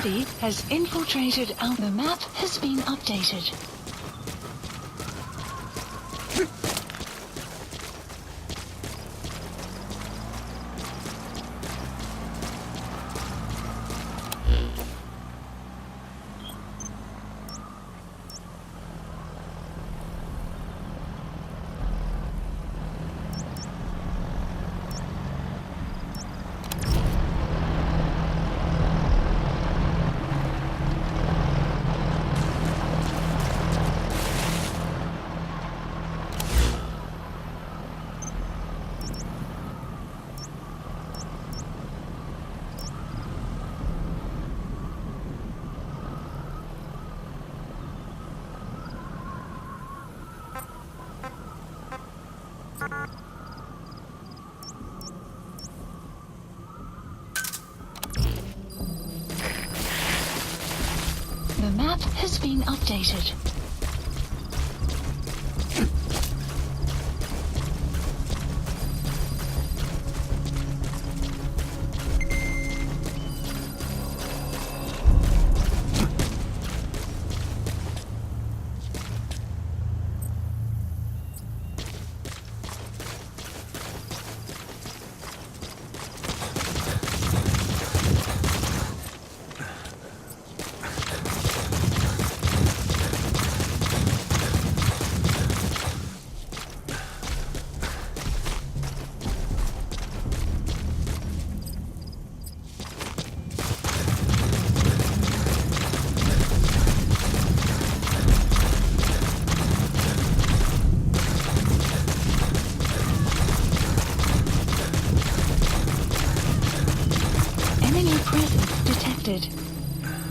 enemy has infiltrated our... The map has been updated. The map has been updated.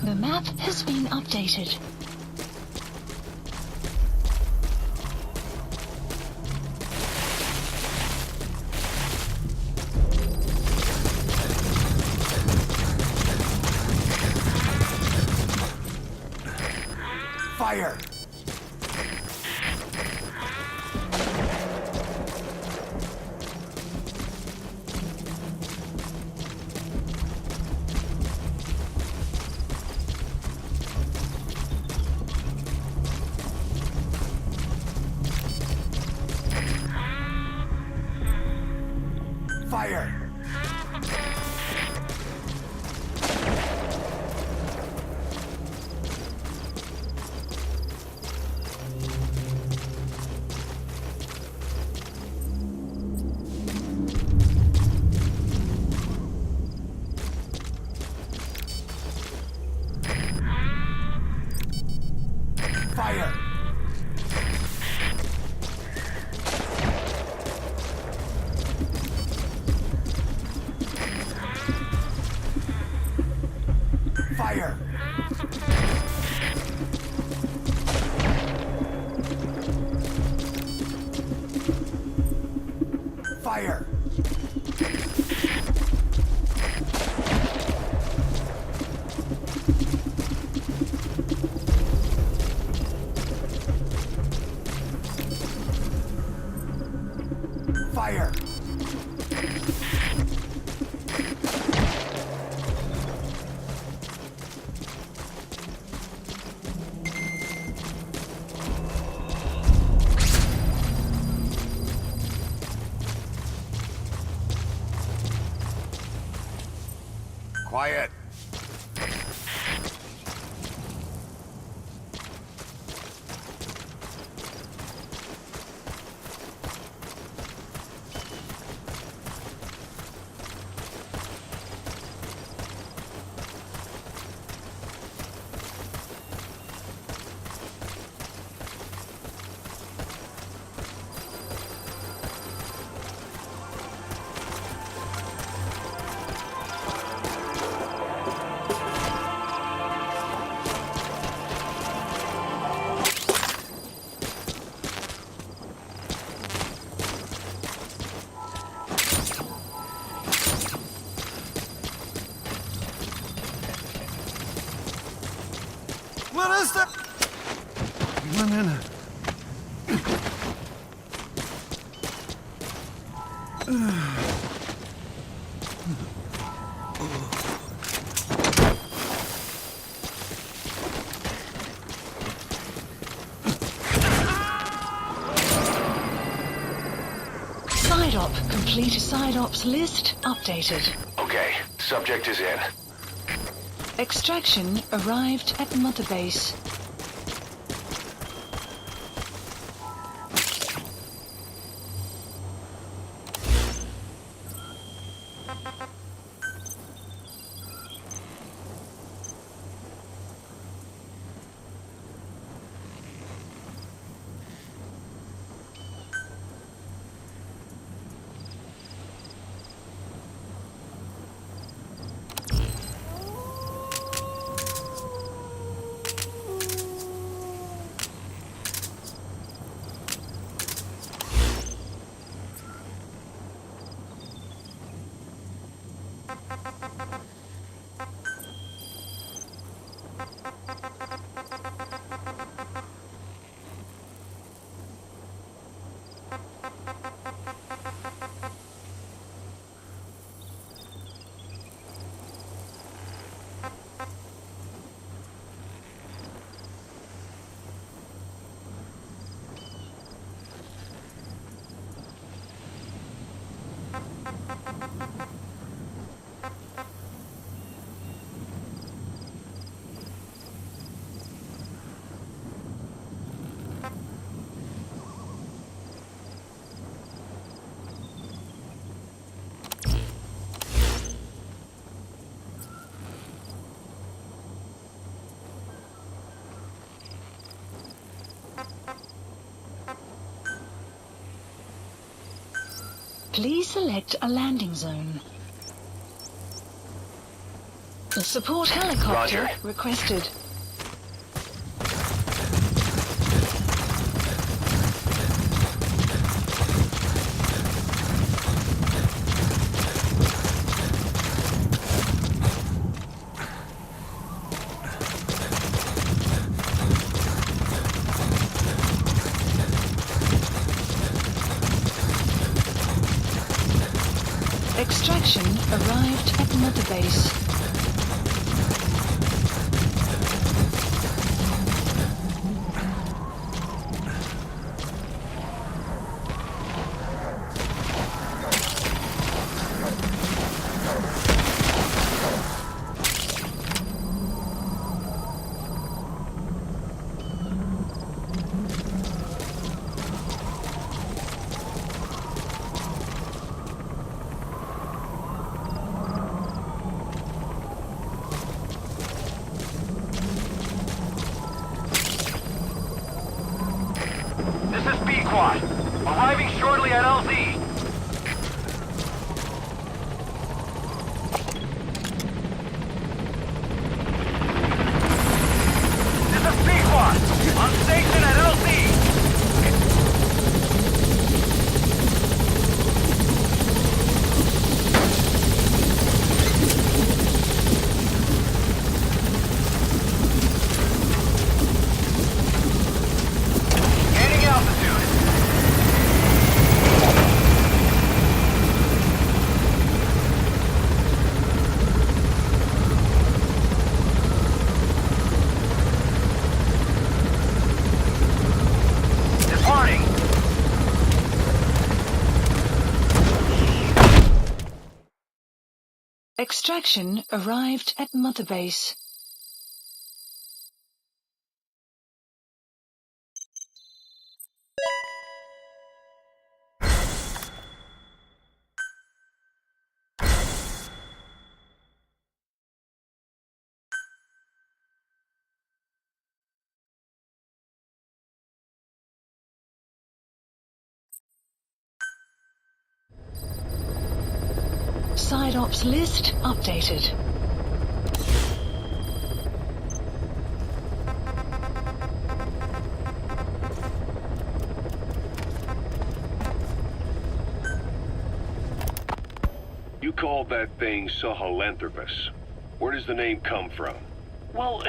The map has been updated. Fire! Fire! Fire! Fire! Fire! Fire! Quiet. What is that? Banana. Side op complete. Side ops list updated. Okay, subject is in. Extraction arrived at Mother Base. Please select a landing zone. A support helicopter Roger. requested. Extraction arrived at Mother Base. Arriving shortly at LZ. This is B-Quad. On station at LZ. Gaining altitude. Departing. Extraction arrived at Mother Base. Side ops list updated. You called that thing Sahelanthropus. Where does the name come from? Well,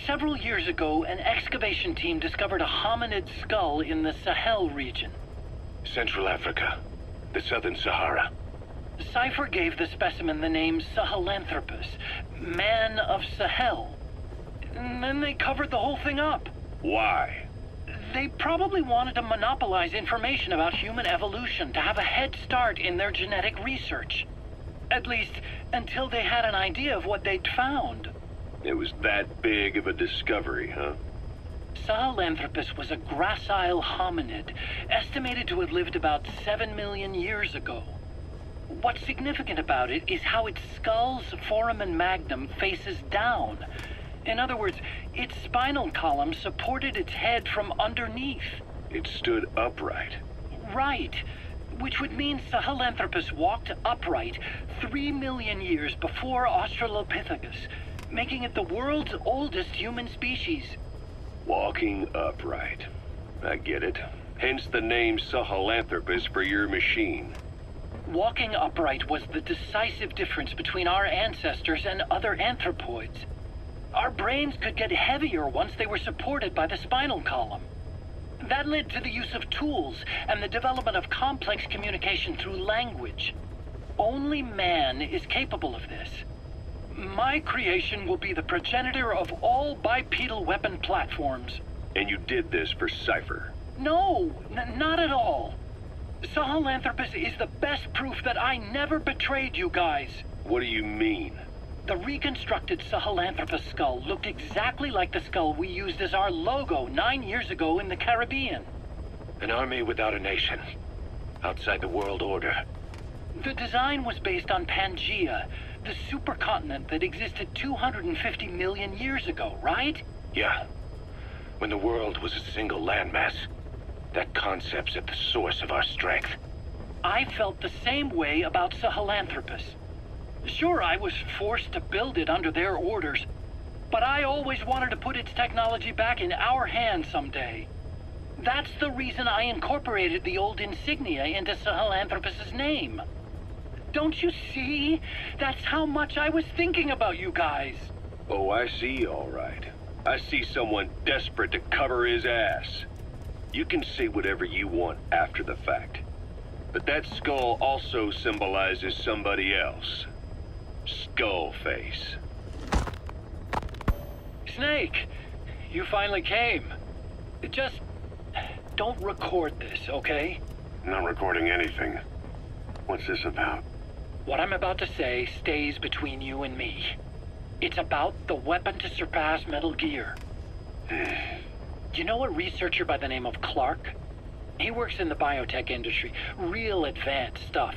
several years ago, an excavation team discovered a hominid skull in the Sahel region. Central Africa, the Southern Sahara. Cypher gave the specimen the name Sahelanthropus, Man of Sahel. And then they covered the whole thing up. Why? They probably wanted to monopolize information about human evolution to have a head start in their genetic research. At least, until they had an idea of what they'd found. It was that big of a discovery, huh? Sahelanthropus was a gracile hominid, estimated to have lived about 7 million years ago. What's significant about it is how its skull's foramen magnum faces down. In other words, its spinal column supported its head from underneath. It stood upright. Right. Which would mean Sahelanthropus walked upright 3 million years before Australopithecus, making it the world's oldest human species. Walking upright. I get it. Hence the name Sahelanthropus for your machine. Walking upright was the decisive difference between our ancestors and other anthropoids. Our brains could get heavier once they were supported by the spinal column. That led to the use of tools and the development of complex communication through language. Only man is capable of this. My creation will be the progenitor of all bipedal weapon platforms. And you did this for Cypher? No, not at all. Sahelanthropus is the best proof that I never betrayed you guys. What do you mean? The reconstructed Sahelanthropus skull looked exactly like the skull we used as our logo 9 years ago in the Caribbean. An army without a nation. Outside the world order. The design was based on Pangaea, the supercontinent that existed 250 million years ago, right? Yeah. When the world was a single landmass. That concept's at the source of our strength. I felt the same way about Sahelanthropus. Sure, I was forced to build it under their orders, but I always wanted to put its technology back in our hands someday. That's the reason I incorporated the old insignia into Sahelanthropus's name. Don't you see? That's how much I was thinking about you guys. Oh, I see, all right. I see someone desperate to cover his ass. You can say whatever you want after the fact. But that skull also symbolizes somebody else. Skullface. Snake, you finally came. Just don't record this, okay? Not recording anything. What's this about? What I'm about to say stays between you and me. It's about the weapon to surpass Metal Gear. You know a researcher by the name of Clark? He works in the biotech industry, real advanced stuff.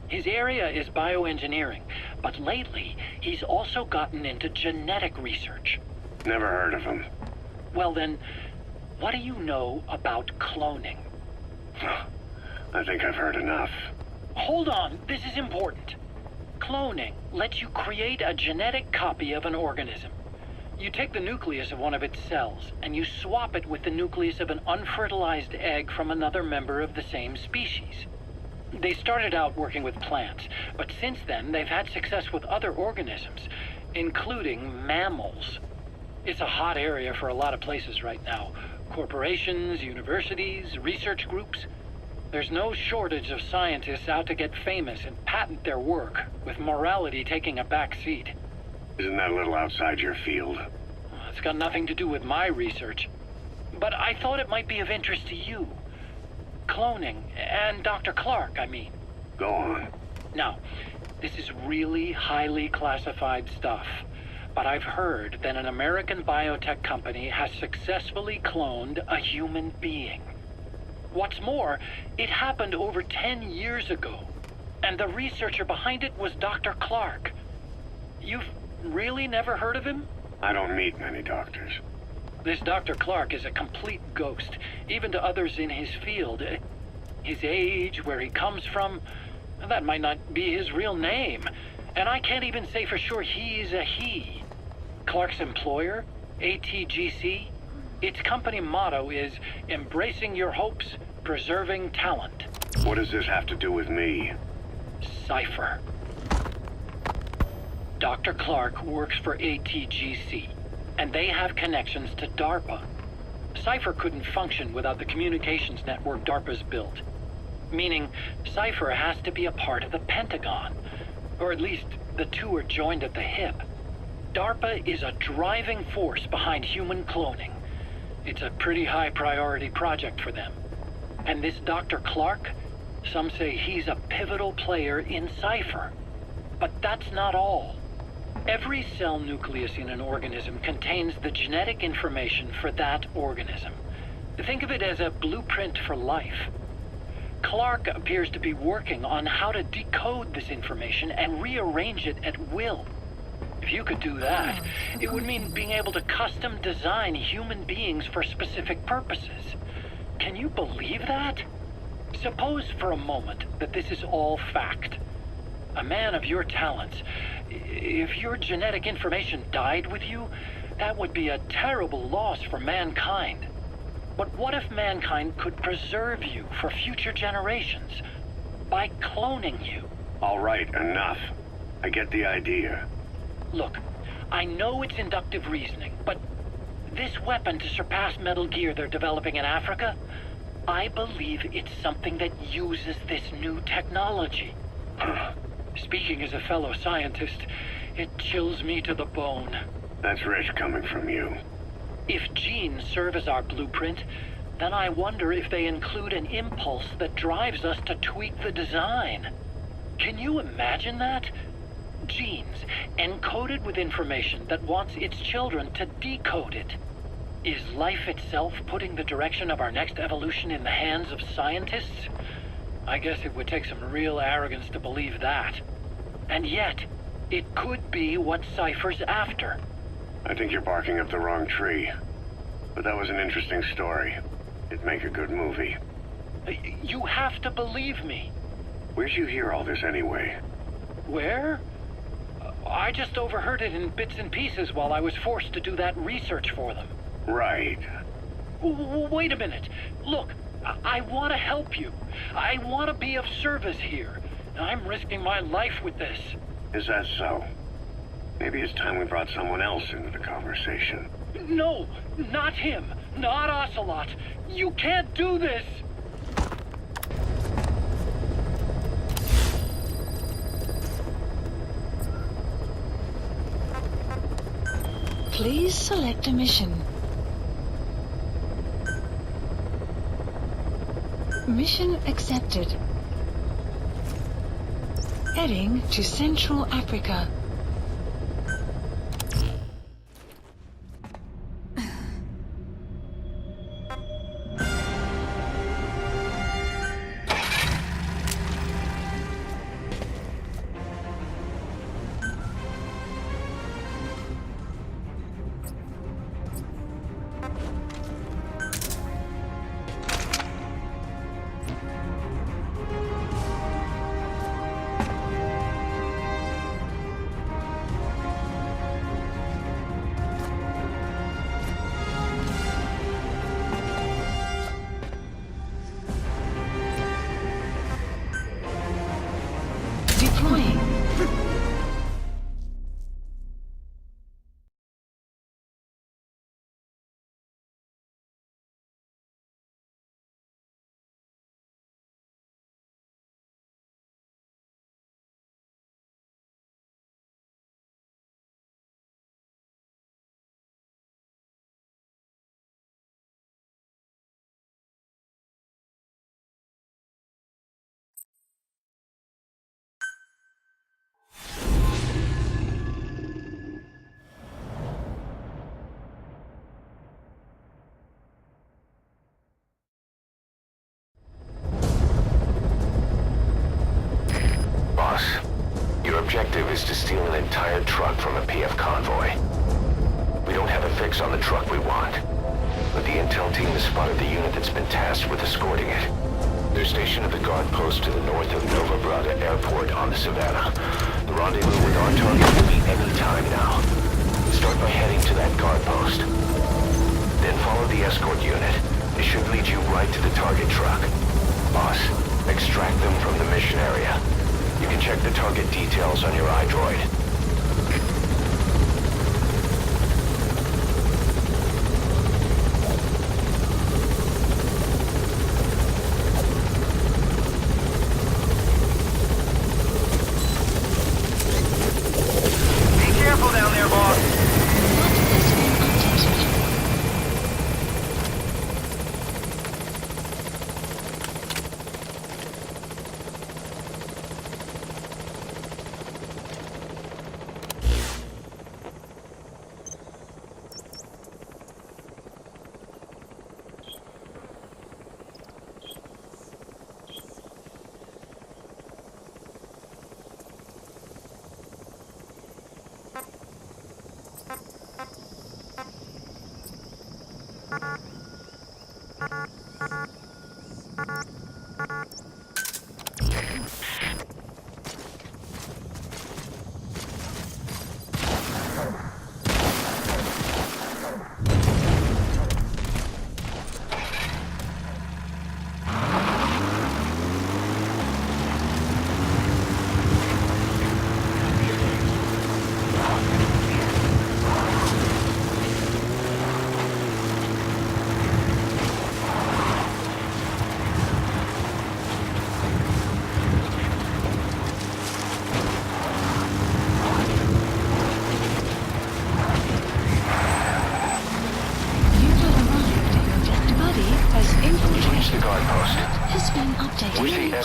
His area is bioengineering, but lately he's also gotten into genetic research. Never heard of him. Well then, what do you know about cloning? I think I've heard enough. Hold on, this is important. Cloning lets you create a genetic copy of an organism. You take the nucleus of one of its cells, and you swap it with the nucleus of an unfertilized egg from another member of the same species. They started out working with plants, but since then they've had success with other organisms, including mammals. It's a hot area for a lot of places right now. Corporations, universities, research groups. There's no shortage of scientists out to get famous and patent their work, with morality taking a back seat. Isn't that a little outside your field? It's got nothing to do with my research. But I thought it might be of interest to you. Cloning, and Dr. Clark, I mean. Go on. Now, this is really highly classified stuff, but I've heard that an American biotech company has successfully cloned a human being. What's more, it happened over 10 years ago, and the researcher behind it was Dr. Clark. You've really never heard of him? I don't meet many doctors. This Dr. Clark is a complete ghost, even to others in his field. His age, where he comes from, that might not be his real name. And I can't even say for sure he's a he. Clark's employer, ATGC, its company motto is embracing your hopes, preserving talent. What does this have to do with me? Cypher. Dr. Clark works for ATGC, and they have connections to DARPA. Cypher couldn't function without the communications network DARPA's built. Meaning, Cypher has to be a part of the Pentagon. Or at least, the two are joined at the hip. DARPA is a driving force behind human cloning. It's a pretty high priority project for them. And this Dr. Clark, some say he's a pivotal player in Cypher. But that's not all. Every cell nucleus in an organism contains the genetic information for that organism. Think of it as a blueprint for life. Clark appears to be working on how to decode this information and rearrange it at will. If you could do that, it would mean being able to custom design human beings for specific purposes. Can you believe that? Suppose for a moment that this is all fact. A man of your talents, if your genetic information died with you, that would be a terrible loss for mankind. But what if mankind could preserve you for future generations by cloning you? All right, enough. I get the idea. Look, I know it's inductive reasoning, but this weapon to surpass Metal Gear they're developing in Africa, I believe it's something that uses this new technology. Speaking as a fellow scientist, it chills me to the bone. That's rich coming from you. If genes serve as our blueprint, then I wonder if they include an impulse that drives us to tweak the design. Can you imagine that? Genes, encoded with information that wants its children to decode it. Is life itself putting the direction of our next evolution in the hands of scientists? I guess it would take some real arrogance to believe that. And yet, it could be what Cypher's after. I think you're barking up the wrong tree. But that was an interesting story. It'd make a good movie. You have to believe me. Where'd you hear all this anyway? Where? I just overheard it in bits and pieces while I was forced to do that research for them. Right. Wait a minute. Look, I want to help you. I want to be of service here. I'm risking my life with this. Is that so? Maybe it's time we brought someone else into the conversation. No, not him. Not Ocelot. You can't do this. Please select a mission. Mission accepted. Heading to Central Africa. Deploying. Your objective is to steal an entire truck from a PF convoy. We don't have a fix on the truck we want, but the intel team has spotted the unit that's been tasked with escorting it. They're stationed at the guard post to the north of Nova Brada Airport on the Savannah. The rendezvous with our target will be any time now. Start by heading to that guard post. Then follow the escort unit. It should lead you right to the target truck. Boss, extract them from the mission area. You can check the target details on your iDroid. Be careful down there, boss. Map has been updated.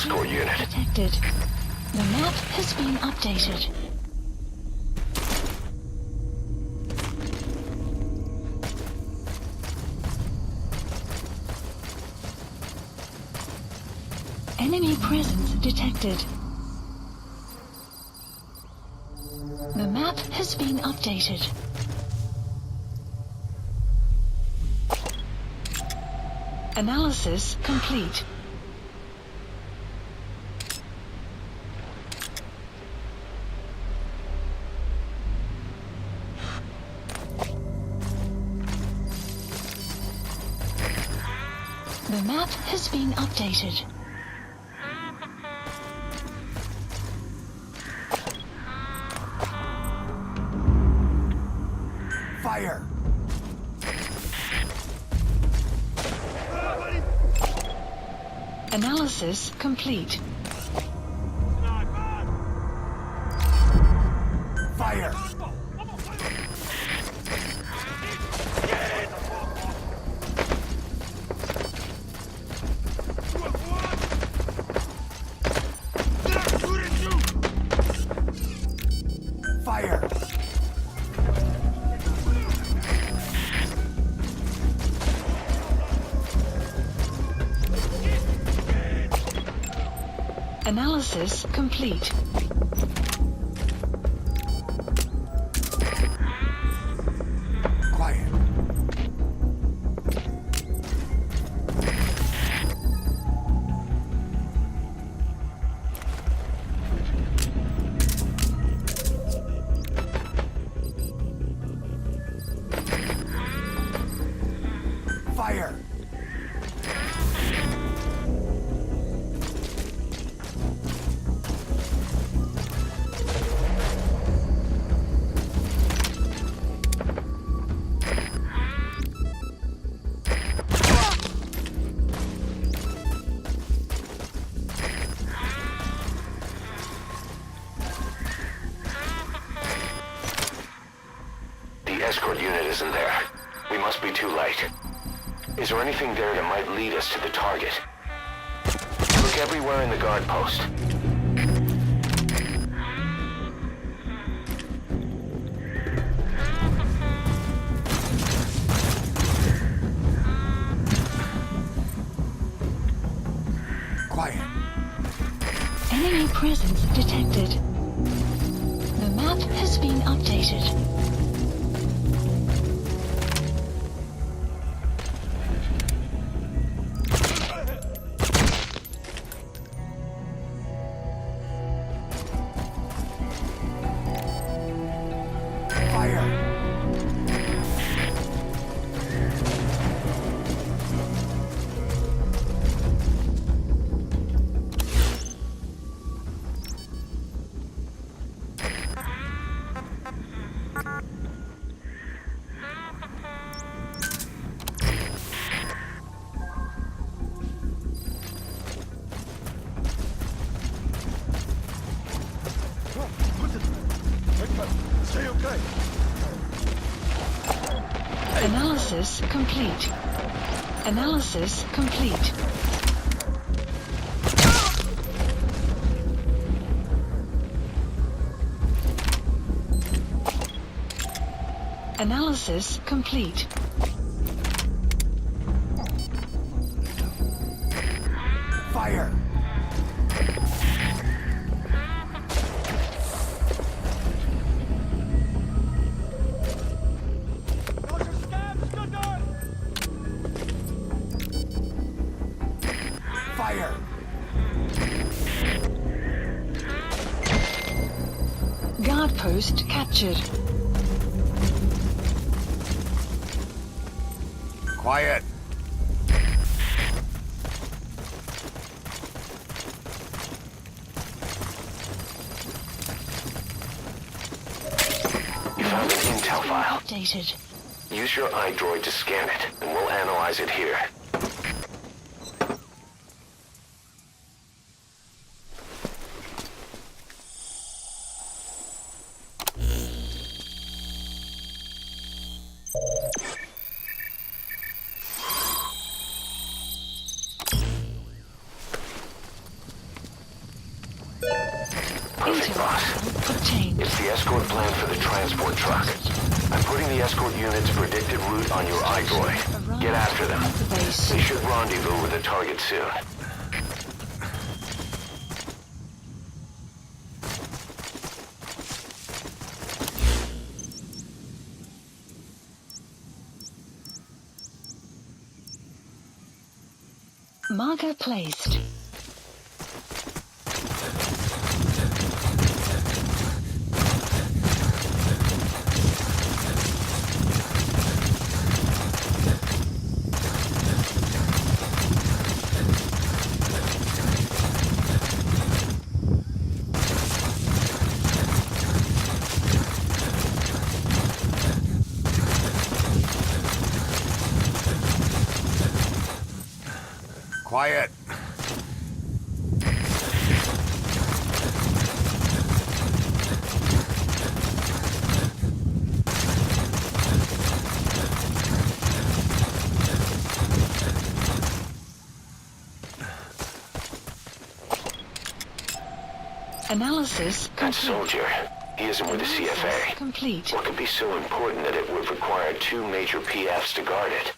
escort unit. Detected. The map has been updated. Enemy presence detected. The map has been updated. Analysis complete. The map has been updated. Fire! Analysis complete. Fire! Fire! Analysis complete. Quiet. Fire! The escort unit isn't there. We must be too late. Is there anything there that might lead us to the target? Look everywhere in the guard post. Quiet. Enemy presence detected. The map has been updated. Fire! Stay okay. Analysis complete. Analysis complete. Analysis complete. Fire! Fire! Guard post captured. Quiet! You found an intel file. Updated. Use your iDroid to scan it, and we'll analyze it here. Perfect, boss. Obtained. It's the escort plan for the transport truck. I'm putting the escort unit's predicted route on your iDroid. Get after them. The base. They should rendezvous with the target soon. Marker placed. Quiet. Analysis That complete. soldier, he isn't with the CFA. Complete. What could be so important that it would require 2 major PFs to guard it?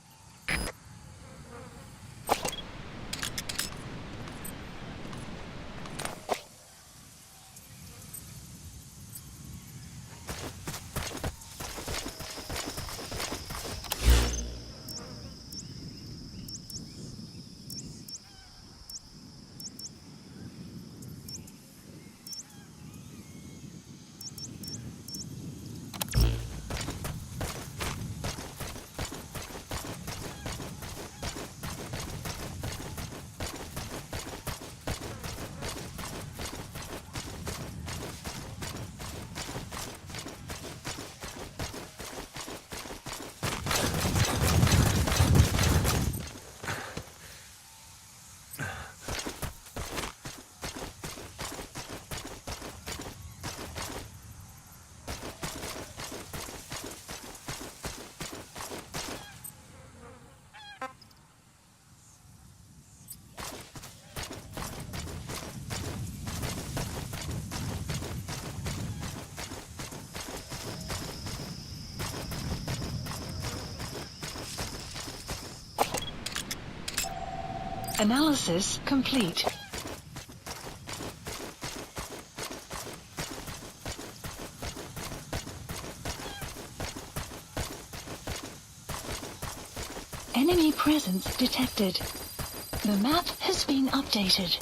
Analysis complete. Enemy presence detected. The map has been updated.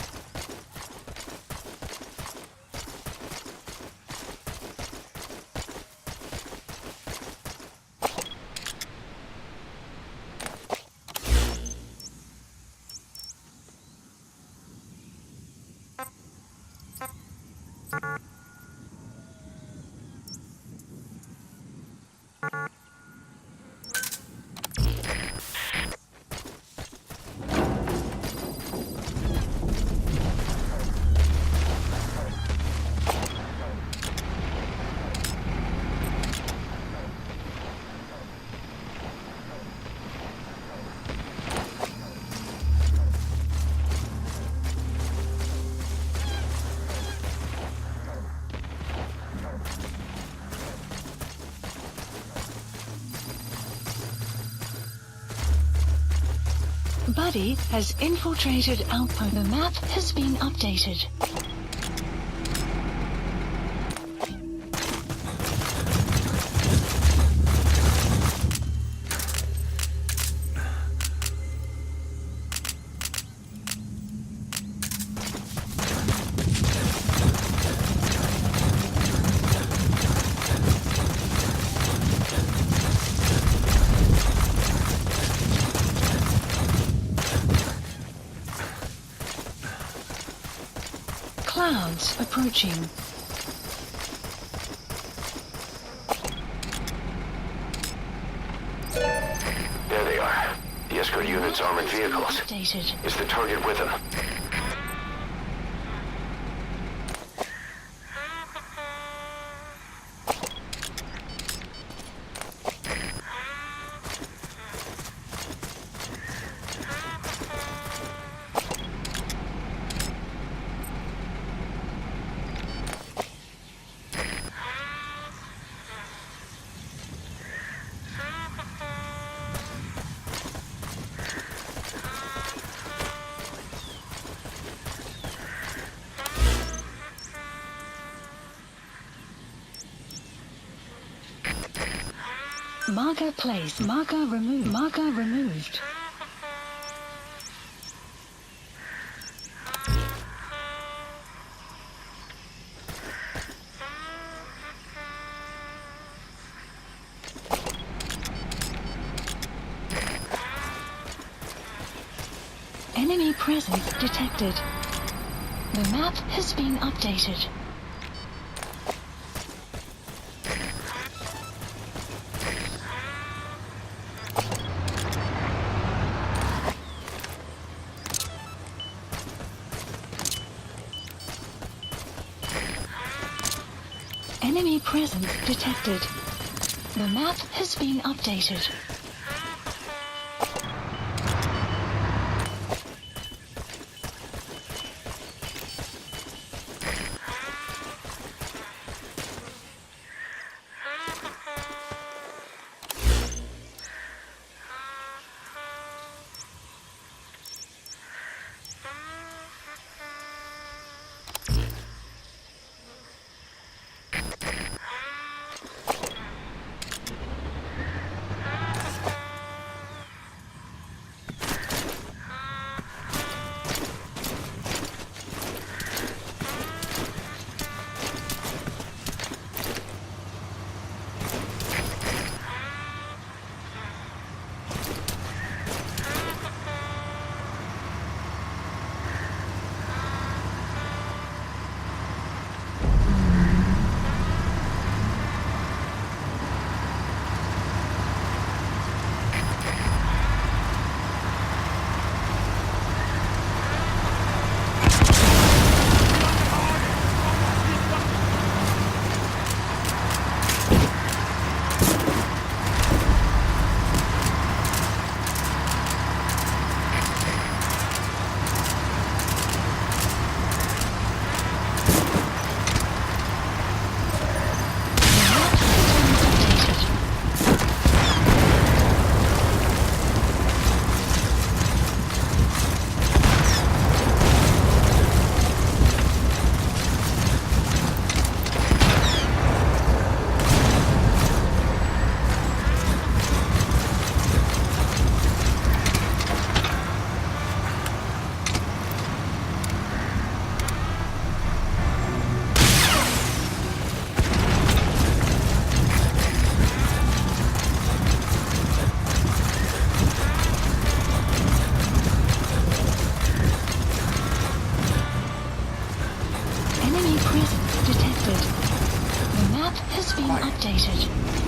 Buddy has infiltrated outpost. The map has been updated. Clouds approaching. There they are. The escort unit's armored vehicles. Updated. Is the target with them? Marker placed. Marker removed. Marker removed. Enemy presence detected. The map has been updated. Enemy presence detected. The map has been updated. Enemy presence detected. The map has been updated.